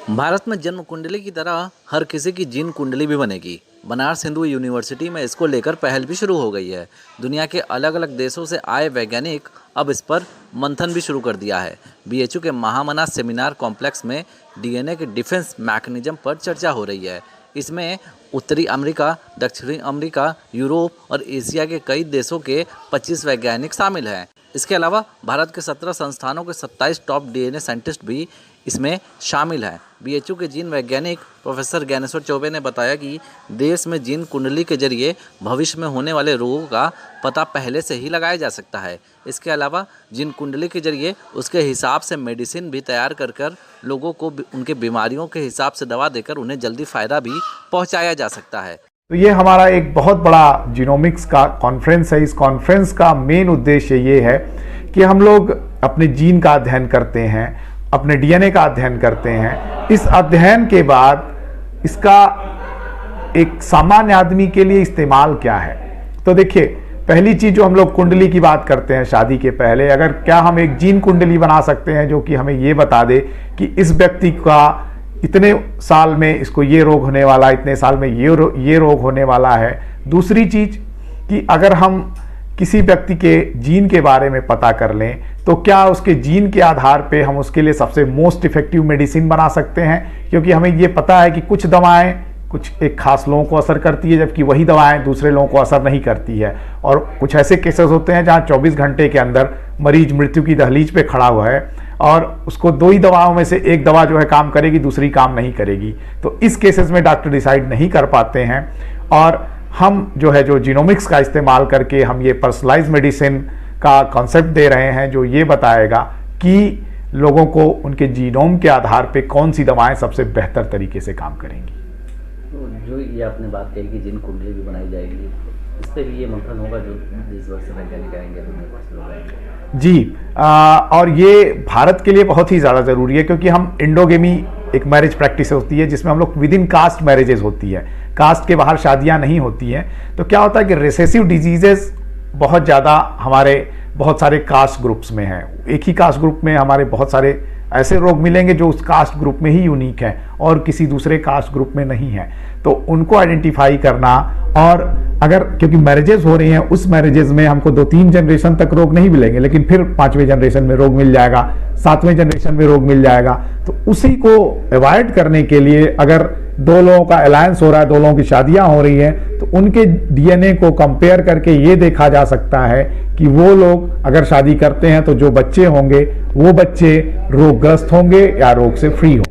भारत में जन्म कुंडली की तरह हर किसी की जीन कुंडली भी बनेगी। बनारस हिंदू यूनिवर्सिटी में इसको लेकर पहल भी शुरू हो गई है। दुनिया के अलग अलग देशों से आए वैज्ञानिक अब इस पर मंथन भी शुरू कर दिया है। बीएचयू के महामना सेमिनार कॉम्प्लेक्स में डीएनए के डिफेंस मैकेनिज्म पर चर्चा हो रही है। इसमें उत्तरी अमेरिका, दक्षिणी अमेरिका, यूरोप और एशिया के कई देशों के 25 वैज्ञानिक शामिल हैं। इसके अलावा भारत के 17 संस्थानों के 27 टॉप डीएनए साइंटिस्ट भी इसमें शामिल हैं। बीएचयू के जीन वैज्ञानिक प्रोफेसर ज्ञानेश्वर चौबे ने बताया कि देश में जीन कुंडली के जरिए भविष्य में होने वाले रोगों का पता पहले से ही लगाया जा सकता है। इसके अलावा जीन कुंडली के जरिए उसके हिसाब से मेडिसिन भी तैयार कर लोगों को उनके बीमारियों के हिसाब से दवा देकर उन्हें जल्दी फ़ायदा भी पहुँचाया जा सकता है। तो ये हमारा एक बहुत बड़ा जीनोमिक्स का कॉन्फ्रेंस है। इस कॉन्फ्रेंस का मेन उद्देश्य ये है कि हम लोग अपने जीन का अध्ययन करते हैं, अपने डीएनए का अध्ययन करते हैं। इस अध्ययन के बाद इसका एक सामान्य आदमी के लिए इस्तेमाल क्या है। तो देखिए, पहली चीज जो हम लोग कुंडली की बात करते हैं शादी के पहले, अगर क्या हम एक जीन कुंडली बना सकते हैं जो कि हमें ये बता दे कि इस व्यक्ति का इतने साल में इसको ये रोग होने वाला, इतने साल में ये रोग होने वाला है। दूसरी चीज कि अगर हम किसी व्यक्ति के जीन के बारे में पता कर लें तो क्या उसके जीन के आधार पे हम उसके लिए सबसे मोस्ट इफेक्टिव मेडिसिन बना सकते हैं, क्योंकि हमें ये पता है कि कुछ दवाएं कुछ एक खास लोगों को असर करती है जबकि वही दवाएं दूसरे लोगों को असर नहीं करती है। और कुछ ऐसे केसेस होते हैं जहां 24 घंटे के अंदर मरीज मृत्यु की दहलीज पे खड़ा हुआ है और उसको दो ही दवाओं में से एक दवा जो है काम करेगी, दूसरी काम नहीं करेगी। तो इस केसेस में डॉक्टर डिसाइड नहीं कर पाते हैं और हम जो है जो जीनोमिक्स का इस्तेमाल करके हम ये पर्सनलाइज मेडिसिन का कॉन्सेप्ट दे रहे हैं जो ये बताएगा कि लोगों को उनके जीनोम के आधार पे कौन सी दवाएं सबसे बेहतर तरीके से काम करेंगी। तो जो ये आपने बात कही कि जीन कुंडली भी बनाई जाएगी, इस पर भी ये मंथन होगा जो जिस वर्ष से वैज्ञानिक आएंगे लोग आएंगे। जी और ये भारत के लिए बहुत ही ज़्यादा ज़रूरी है क्योंकि हम इंडोगेमी एक मैरिज प्रैक्टिस होती है जिसमें हम लोग विद इन कास्ट मैरिजेज होती है, कास्ट के बाहर शादियां नहीं होती हैं। तो क्या होता है कि रिसेसिव डिजीजेस बहुत ज़्यादा हमारे बहुत सारे कास्ट ग्रुप्स में हैं। एक ही कास्ट ग्रुप में हमारे बहुत सारे ऐसे रोग मिलेंगे जो उस कास्ट ग्रुप में ही यूनिक हैं और किसी दूसरे कास्ट ग्रुप में नहीं है। तो उनको आइडेंटिफाई करना, और अगर क्योंकि मैरिजेस हो रही हैं उस मैरिजेस में हमको 2-3 जनरेशन तक रोग नहीं मिलेंगे, लेकिन फिर 5वें जनरेशन में रोग मिल जाएगा, 7वें जनरेशन में रोग मिल जाएगा। तो उसी को अवॉइड करने के लिए अगर दो लोगों का अलायंस हो रहा है, दो लोगों की शादियां हो रही हैं, तो उनके डीएनए को कंपेयर करके ये देखा जा सकता है कि वो लोग अगर शादी करते हैं तो जो बच्चे होंगे वो बच्चे रोगग्रस्त होंगे या रोग से फ्री होंगे।